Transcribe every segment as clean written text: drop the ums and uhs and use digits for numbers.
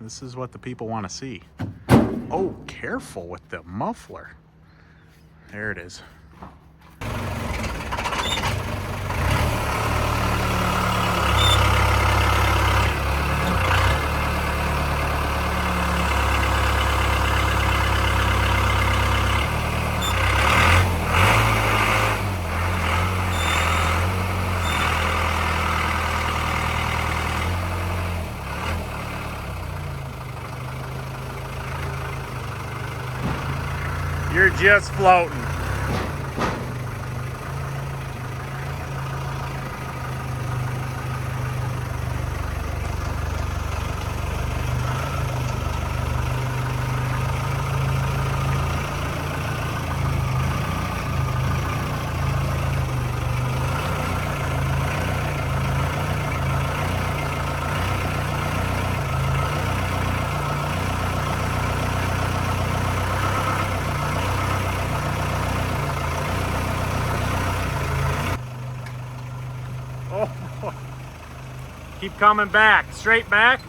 This is what the people want to see. Oh, careful with the muffler. There it is. You're just floating. Oh, keep coming back, straight back.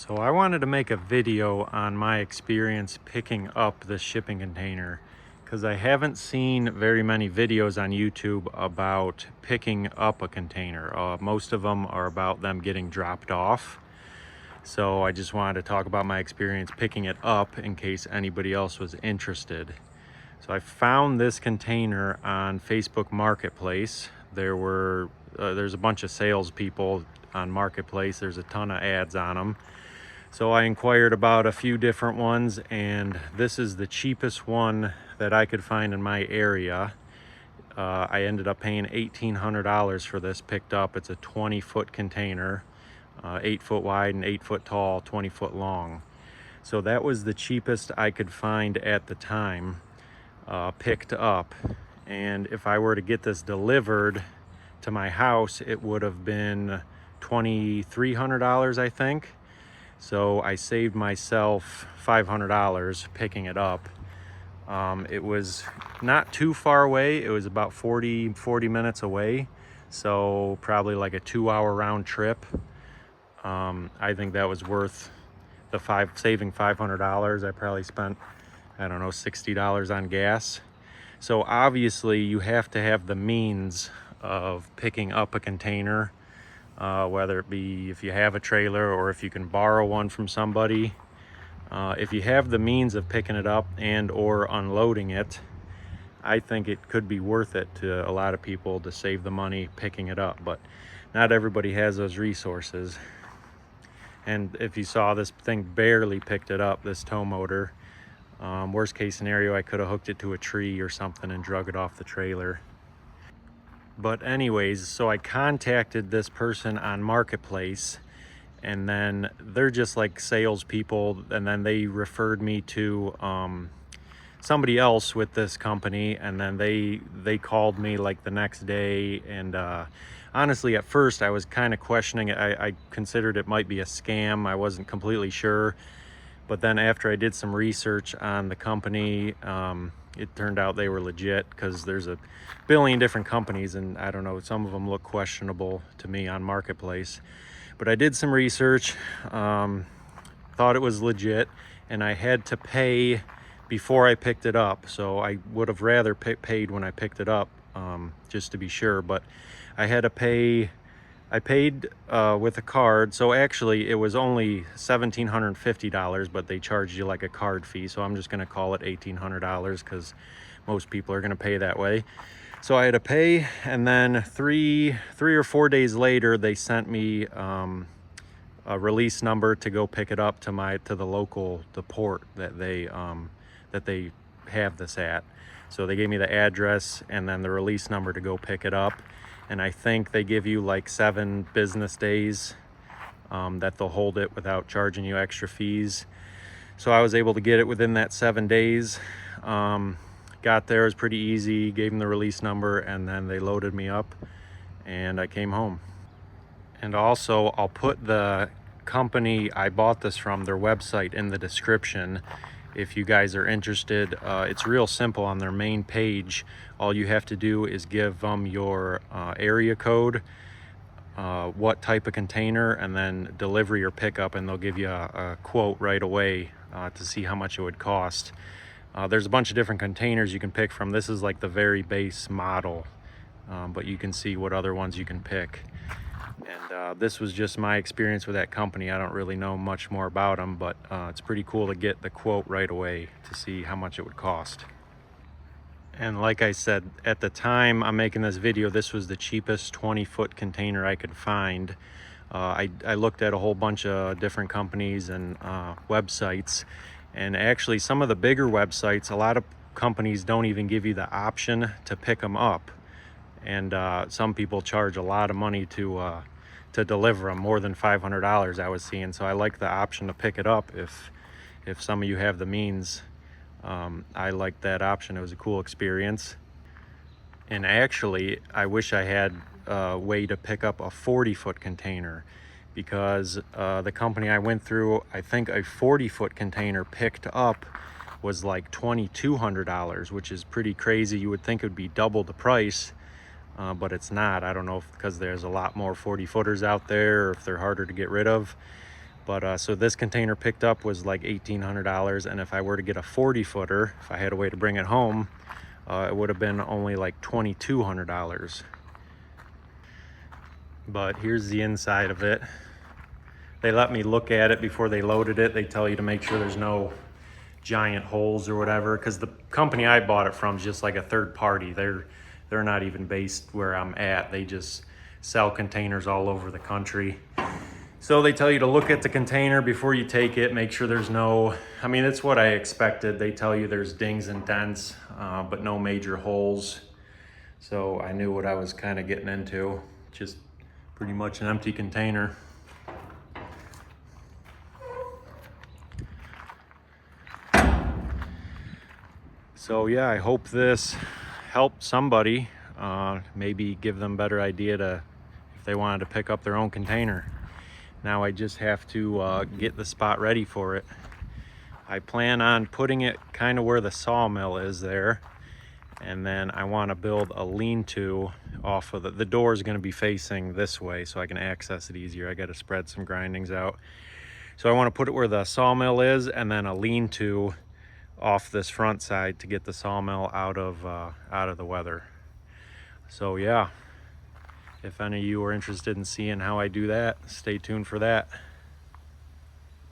So I wanted to make a video on my experience picking up this shipping container because I haven't seen very many videos on YouTube about picking up a container. Most of them are about them getting dropped off. So I just wanted to talk about my experience picking it up in case anybody else was interested. So I found this container on Facebook Marketplace. There's a bunch of salespeople on Marketplace. There's a ton of ads on them. So I inquired about a few different ones, and this is the cheapest one that I could find in my area. I ended up paying $1,800 for this picked up. It's a 20-foot container. 8 foot wide and 8 foot tall, 20 foot long. So that was the cheapest I could find at the time, picked up. And if I were to get this delivered to my house, it would have been $2,300, I think. So I saved myself $500 picking it up. It was not too far away. It was about 40 minutes away. So probably like a 2-hour round trip. I think that was worth the saving $500. I probably spent, I don't know, $60 on gas. So obviously you have to have the means of picking up a container, whether it be if you have a trailer or if you can borrow one from somebody. If you have the means of picking it up and or unloading it, I think it could be worth it to a lot of people to save the money picking it up, but not everybody has those resources. And if you saw, this thing barely picked it up, this tow motor. Worst case scenario, I could have hooked it to a tree or something and drug it off the trailer. But anyways, so I contacted this person on Marketplace, and then they're just like salespeople, and then they referred me to somebody else with this company, and then they called me like the next day. And honestly, at first I was kind of questioning it. I considered it might be a scam. I wasn't completely sure, but then after I did some research on the company, it turned out they were legit, because there's a billion different companies, and I don't know, some of them look questionable to me on Marketplace. But I did some research, thought it was legit, and I had to pay before I picked it up. So I would have rather paid when I picked it up, just to be sure, but I had to pay. I paid with a card, so actually it was only $1,750, but they charged you like a card fee, so I'm just going to call it $1,800 because most people are going to pay that way. So I had to pay, and then three or 4 days later, they sent me a release number to go pick it up to the port that they have this at. So they gave me the address and then the release number to go pick it up. And I think they give you like 7 business days that they'll hold it without charging you extra fees. So I was able to get it within that 7 days. Got there, it was pretty easy, gave them the release number, and then they loaded me up and I came home. And also, I'll put the company I bought this from, their website, in the description if you guys are interested. It's real simple. On their main page, all you have to do is give them your area code, what type of container, and then delivery or pickup, and they'll give you a quote right away to see how much it would cost. There's a bunch of different containers you can pick from. This is like the very base model, but you can see what other ones you can pick. And this was just my experience with that company. I don't really know much more about them, but it's pretty cool to get the quote right away to see how much it would cost. And like I said, at the time I'm making this video, this was the cheapest 20-foot container I could find. I looked at a whole bunch of different companies and websites, and actually some of the bigger websites, a lot of companies don't even give you the option to pick them up. And some people charge a lot of money to deliver them, more than $500 I was seeing. So I like the option to pick it up if some of you have the means. I liked that option. It was a cool experience. And actually, I wish I had a way to pick up a 40-foot container, because the company I went through, I think a 40-foot container picked up was like $2,200, which is pretty crazy. You would think it would be double the price, but it's not. I don't know if because there's a lot more 40-footers out there, or if they're harder to get rid of. But so this container picked up was like $1,800, and if I were to get a 40-footer, if I had a way to bring it home, it would have been only like $2,200. But here's the inside of it. They let me look at it before they loaded it. They tell you to make sure there's no giant holes or whatever, because the company I bought it from is just like a third party. They're not even based where I'm at. They just sell containers all over the country. So they tell you to look at the container before you take it, make sure there's no, I mean, it's what I expected. They tell you there's dings and dents, but no major holes. So I knew what I was kind of getting into, just pretty much an empty container. So yeah, I hope this helped somebody, maybe give them a better idea to, if they wanted to pick up their own container. Now I just have to get the spot ready for it. I plan on putting it kind of where the sawmill is there, and then I want to build a lean-to off of the door is going to be facing this way so I can access it easier. I got to spread some grindings out, so I want to put it where the sawmill is, and then a lean-to off this front side to get the sawmill out of the weather. So yeah, if any of you are interested in seeing how I do that, stay tuned for that.